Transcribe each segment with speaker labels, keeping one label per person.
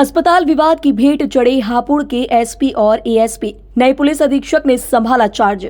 Speaker 1: अस्पताल विवाद की भेंट चढ़े हापुड़ के एसपी और एएसपी। नए पुलिस अधीक्षक ने संभाला चार्ज।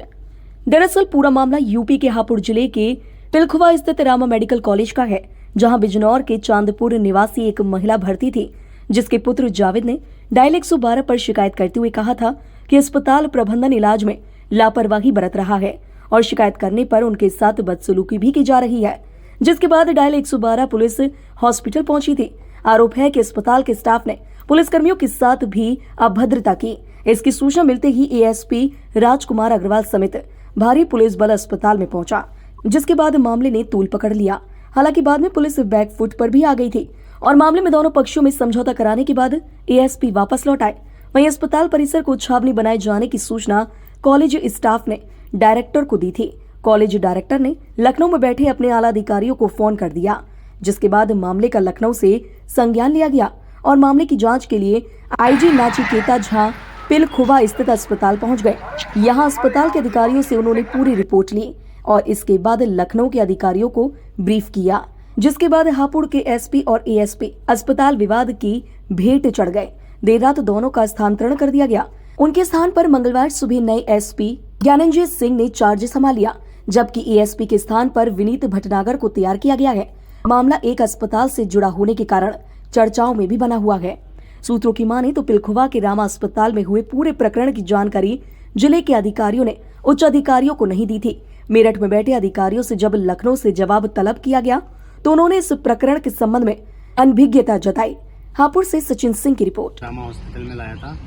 Speaker 1: दरअसल पूरा मामला यूपी के हापुड़ जिले के पिलखुवा स्थित रामा मेडिकल कॉलेज का है, जहां बिजनौर के चांदपुर निवासी एक महिला भर्ती थी, जिसके पुत्र जावेद ने डायल 112 पर शिकायत करते हुए कहा था कि अस्पताल प्रबंधन इलाज में लापरवाही बरत रहा है और शिकायत करने पर उनके साथ बदसलूकी भी की जा रही है। जिसके बाद डायल 112 पुलिस हॉस्पिटल पहुंची थी। आरोप है कि अस्पताल के स्टाफ ने पुलिसकर्मियों के साथ भी अभद्रता की। इसकी सूचना मिलते ही एएसपी राजकुमार अग्रवाल समेत भारी पुलिस बल अस्पताल में पहुंचा, जिसके बाद मामले ने तूल पकड़ लिया। हालांकि बाद में पुलिस बैकफुट पर भी आ गई थी और मामले में दोनों पक्षों में समझौता कराने के बाद एएसपी वापस लौट आए। वहीं अस्पताल परिसर को छावनी बनाए जाने की सूचना कॉलेज स्टाफ ने डायरेक्टर को दी थी। कॉलेज डायरेक्टर ने लखनऊ में बैठे अपने आला अधिकारियों को फोन कर दिया, जिसके बाद मामले का लखनऊ से संज्ञान लिया गया और मामले की जांच के लिए आईजी नाचिकेता झा पिलखुवा स्थित अस्पताल पहुंच गए। यहां अस्पताल के अधिकारियों से उन्होंने पूरी रिपोर्ट ली और इसके बाद लखनऊ के अधिकारियों को ब्रीफ किया, जिसके बाद हापुड़ के एसपी और एएसपी अस्पताल विवाद की भेंट चढ़ गए। देर रात दोनों का स्थानांतरण कर दिया गया। उनके स्थान पर मंगलवार सुबह नए एसपी ज्ञानंजय सिंह ने चार्ज संभाल लिया, जबकि एएसपी के स्थान पर विनीत भटनागर को तैयार किया गया है। मामला एक अस्पताल से जुड़ा होने के कारण चर्चाओं में भी बना हुआ है। सूत्रों की माने तो पिलखुवा के रामा अस्पताल में हुए पूरे प्रकरण की जानकारी जिले के अधिकारियों ने उच्च अधिकारियों को नहीं दी थी। मेरठ में बैठे अधिकारियों से जब लखनऊ से जवाब तलब किया गया तो उन्होंने इस प्रकरण के संबंध में अनभिज्ञता जताई। हापुड़ से सचिन सिंह की रिपोर्ट।
Speaker 2: रामा हॉस्पिटल में लाया था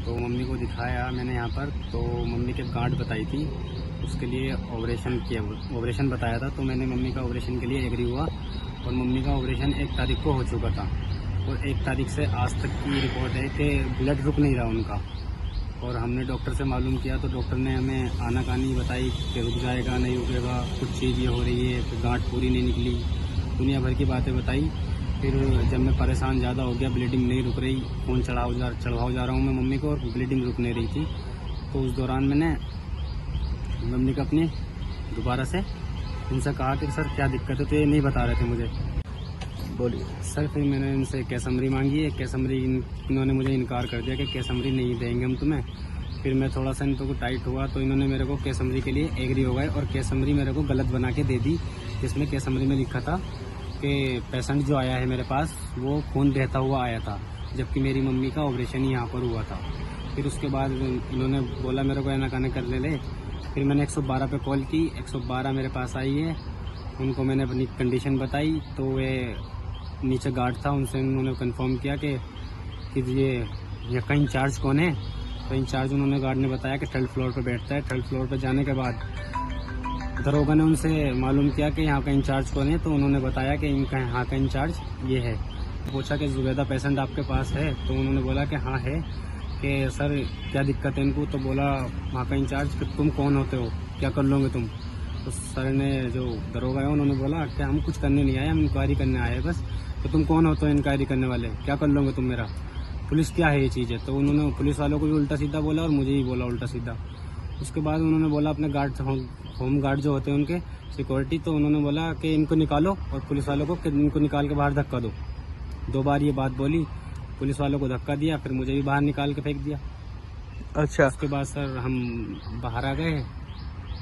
Speaker 2: तो मम्मी को दिखाया मैंने यहाँ पर, तो मम्मी के गांठ बताई थी, उसके लिए ऑपरेशन बताया था। तो मैंने मम्मी का ऑपरेशन के लिए एग्री हुआ और मम्मी का ऑपरेशन 1 तारीख को हो चुका था और 1 तारीख से आज तक की रिपोर्ट है कि ब्लड रुक नहीं रहा उनका। और हमने डॉक्टर से मालूम किया तो डॉक्टर ने हमें आनाकानी बताई कि रुक जाएगा, नहीं रुकेगा, कुछ चीज़ ये हो रही है, फिर गांठ पूरी नहीं निकली, दुनिया भर की बातें बताई। फिर जब मैं परेशान ज़्यादा हो गया, ब्लीडिंग नहीं रुक रही, खून चढ़ाव जा रहा हूँ मैं मम्मी को और ब्लीडिंग रुक नहीं रही थी, तो उस दौरान मैंने मम्मी को अपनी दोबारा से उनसे कहा कि सर क्या दिक्कत है, तो ये नहीं बता रहे थे मुझे।
Speaker 3: बोलिए
Speaker 2: सर फिर मैंने उनसे कैसमरी मांगी है, कैसमरी इन्होंने मुझे इनकार कर दिया कि कैसमरी नहीं देंगे हम तुम्हें। फिर मैं थोड़ा सा इनको टाइट हुआ तो इन्होंने मेरे को कैसमरी के लिए एग्री हो गए और कैसमरी मेरे को गलत बना के दे दी, जिसमें कैसमरी में लिखा था कि पेशेंट जो आया है मेरे पास वो खून बहता हुआ आया था, जबकि मेरी मम्मी का ऑपरेशन ही यहाँ पर हुआ था। फिर उसके बाद इन्होंने बोला मेरे को आनाकानी करने ले। फिर मैंने 112 पे कॉल की, 112 मेरे पास आई है, उनको मैंने अपनी कंडीशन बताई तो वे नीचे गार्ड था, उनसे उन्होंने कंफर्म किया कि ये का इंचार्ज कौन है। तो इंचार्ज उन्होंने गार्ड ने बताया कि 3rd फ्लोर पर बैठता है। 3rd फ्लोर पर जाने के बाद दरोगा ने उनसे मालूम किया कि यहाँ का इंचार्ज कौन है, तो उन्होंने बताया कि इनका यहाँ का इंचार्ज ये है। पूछा कि जुबैदा पेशेंट आपके पास है, तो उन्होंने बोला कि हाँ है। कि सर क्या दिक्कत है इनको, तो बोला वहाँ का इंचार्ज कि तुम कौन होते हो, क्या कर लोगे तुम। तो सर ने जो दरोगा है उन्होंने बोला कि हम कुछ करने नहीं आए, हम इंक्वायरी करने आए बस। तो तुम कौन होते हो इंक्वायरी करने वाले, क्या कर लोगे तुम मेरा, पुलिस क्या है ये चीज़ है। तो उन्होंने पुलिस वालों को भी उल्टा सीधा बोला और मुझे ही बोला उल्टा सीधा। उसके बाद उन्होंने बोला अपने गार्ड होम गार्ड जो होते हैं उनके सिक्योरिटी, तो उन्होंने बोला कि इनको निकालो और पुलिस वालों को कि इनको निकाल के बाहर धक्का दो। 2 बार ये बात बोली, पुलिस वालों को धक्का दिया, फिर मुझे भी बाहर निकाल के फेंक दिया।
Speaker 3: अच्छा,
Speaker 2: उसके बाद सर हम बाहर आ गए,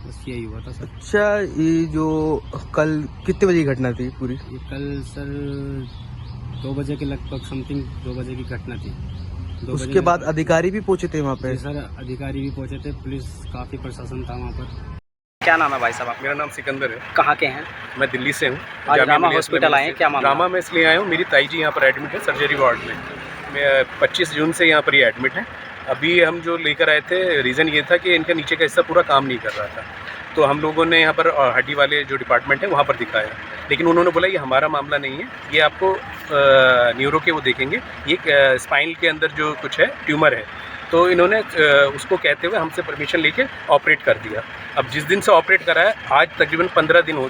Speaker 2: बस यही हुआ था सर।
Speaker 3: अच्छा, ये जो कल कितने बजे की घटना थी पूरी?
Speaker 2: ये कल सर 2 बजे के लगभग समथिंग 2 बजे की घटना थी।
Speaker 3: उसके बाद अधिकारी भी पहुंचे थे वहाँ पे?
Speaker 2: सर अधिकारी भी पहुंचे थे, पुलिस काफ़ी प्रशासन था वहाँ पर।
Speaker 4: क्या नाम है भाई साहब?
Speaker 5: मेरा नाम सिकंदर है।
Speaker 4: कहाँ के हैं?
Speaker 5: मैं दिल्ली से हूँ।
Speaker 4: आज रामा हॉस्पिटल आए, क्या मामला?
Speaker 5: रामा में इसलिए आया हूँ, मेरी ताई जी यहाँ पर एडमिट है सर्जरी वार्ड में। मैं 25 जून से यहाँ पर ही एडमिट है। अभी हम जो लेकर आए थे, रीज़न ये था कि इनका नीचे का हिस्सा पूरा काम नहीं कर रहा था, तो हम लोगों ने यहाँ पर हड्डी वाले जो डिपार्टमेंट है वहाँ पर दिखाया, लेकिन उन्होंने बोला ये हमारा मामला नहीं है, ये आपको न्यूरो के वो देखेंगे, ये स्पाइन के अंदर जो कुछ है ट्यूमर है। तो इन्होंने उसको कहते हुए हमसे परमिशन लेके ऑपरेट कर दिया। अब जिस दिन से ऑपरेट करा है आज तकरीबन 15 दिन हो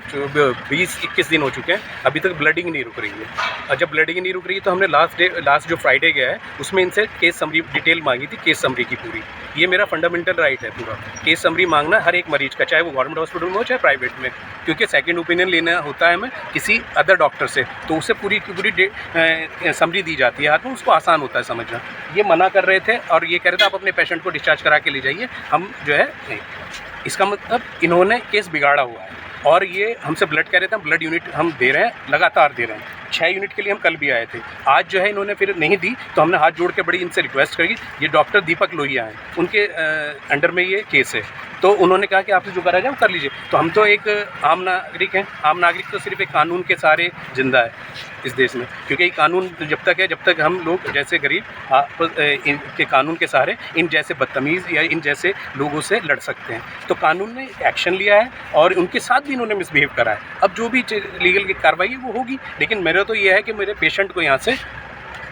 Speaker 5: 20-21 दिन हो चुके हैं, अभी तक ब्लडिंग नहीं रुक रही है। और जब ब्लडिंग नहीं रुक रही है तो हमने लास्ट जो फ्राइडे गया है उसमें इनसे केस समरी डिटेल मांगी थी, केस समरी की पूरी। ये मेरा फंडामेंटल राइट है पूरा, केस समरी मांगना हर एक मरीज का, चाहे वो गवर्नमेंट हॉस्पिटल में हो चाहे प्राइवेट में, क्योंकि सेकंड ओपिनियन लेना होता है हमें किसी अदर डॉक्टर से, तो उसे पूरी की पूरी समरी दी जाती है हाथ में, उसको आसान होता है समझना। ये मना कर रहे थे और ये कह रहे थे आप अपने पेशेंट को डिस्चार्ज करा के ले जाइए, हम जो है नहीं। इसका मतलब इन्होंने केस बिगाड़ा हुआ है और ये हमसे ब्लड कह रहे थे, हम ब्लड यूनिट हम दे रहे हैं, लगातार दे रहे हैं। 6 यूनिट के लिए हम कल भी आए थे, आज जो है इन्होंने फिर नहीं दी तो हमने हाथ जोड़ के बड़ी इनसे रिक्वेस्ट करी। ये डॉक्टर दीपक लोहिया हैं, उनके अंडर में ये केस है, तो उन्होंने कहा कि आपसे जो करा जाए वो कर लीजिए। तो हम तो एक आम नागरिक हैं, आम नागरिक तो सिर्फ एक कानून के सहारे जिंदा है इस देश में, क्योंकि ये कानून जब तक है, जब तक हम लोग जैसे गरीब इनके कानून के सहारे इन जैसे बदतमीज़ या इन जैसे लोगों से लड़ सकते हैं। तो कानून ने एक्शन लिया है और उनके साथ भी इन्होंने मिसबिहेव करा है। अब जो भी लीगल की कार्रवाई है वो होगी, लेकिन मेरा तो ये है कि मेरे पेशेंट को यहाँ से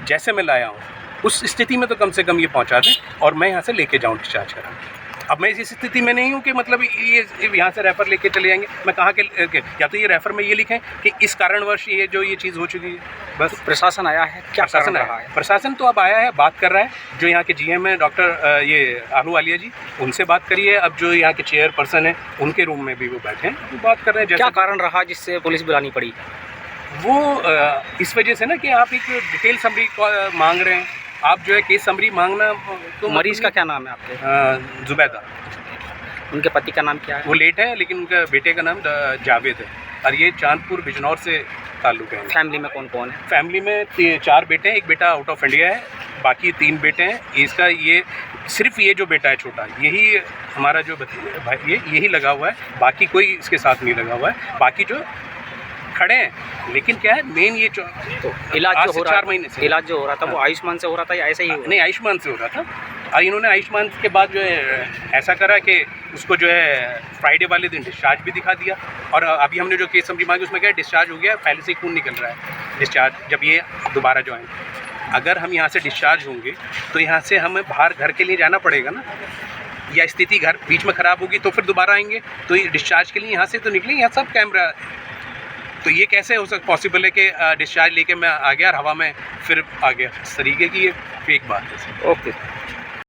Speaker 5: जैसे मैं लाया हूँ उस स्थिति में तो कम से कम ये पहुँचा दें और मैं यहाँ से लेके जाऊँ डिस्चार्ज करा। अब मैं इस स्थिति में नहीं हूँ कि मतलब ये यहाँ से रेफ़र लेके चले जाएंगे। मैं कहाँ के या तो ये रेफ़र में ये लिखें कि इस कारणवश ये जो ये चीज़ हो चुकी है, बस।
Speaker 4: प्रशासन आया है, क्या
Speaker 5: प्रशासन
Speaker 4: रहा है?
Speaker 5: प्रशासन तो अब आया है, बात कर रहा है। जो यहाँ के GM है डॉक्टर ये आहलूवालिया जी, उनसे बात करिए। अब जो यहाँ के चेयरपर्सन है उनके रूम में भी वो बैठे हैं, वो बात कर रहे हैं।
Speaker 4: क्या कारण रहा जिससे पुलिस बुलानी पड़ी?
Speaker 5: वो इस वजह से ना कि आप एक डिटेल समरी मांग रहे हैं, आप जो है केस समरी मांगना। तो
Speaker 4: मरीज का क्या नाम है आपके?
Speaker 5: जुबैदा।
Speaker 4: उनके पति का नाम क्या है?
Speaker 5: वो लेट है, लेकिन उनका बेटे का नाम जावेद है और ये चांदपुर बिजनौर से ताल्लुक़ है।
Speaker 4: फैमिली में कौन कौन है?
Speaker 5: फैमिली में 4 बेटे हैं, एक बेटा आउट ऑफ इंडिया है, बाकी 3 बेटे हैं। इसका ये सिर्फ ये जो बेटा है छोटा, यही हमारा जो भाई यही लगा हुआ है, बाकी कोई इसके साथ नहीं लगा हुआ है। बाकी जो खड़े हैं, लेकिन क्या है मेन ये
Speaker 4: तो इलाज जो हो रहा
Speaker 5: 4 महीने से
Speaker 4: इलाज जो हो रहा था वो आयुष्मान से हो रहा था या ऐसे ही?
Speaker 5: नहीं, आयुष्मान से हो रहा था। और इन्होंने आयुष्मान के बाद जो है ऐसा करा कि उसको जो है फ्राइडे वाले दिन डिस्चार्ज भी दिखा दिया। और अभी हमने जो केस समरी मांगी उसमें क्या है, डिस्चार्ज हो गया, पहले से ही खून निकल रहा है डिस्चार्ज। जब ये दोबारा जो आए, अगर हम यहाँ से डिस्चार्ज होंगे तो यहाँ से हमें बाहर घर के लिए जाना पड़ेगा ना, या स्थिति घर बीच में ख़राब होगी तो फिर दोबारा आएंगे। तो ये डिस्चार्ज के लिए यहाँ से तो निकले, यहाँ सब कैमरा, तो ये कैसे हो सकता पॉसिबल है कि डिस्चार्ज लेके मैं आ गया और हवा में फिर आ गया? इस तरीके की ये फेक बात है।
Speaker 4: ओके।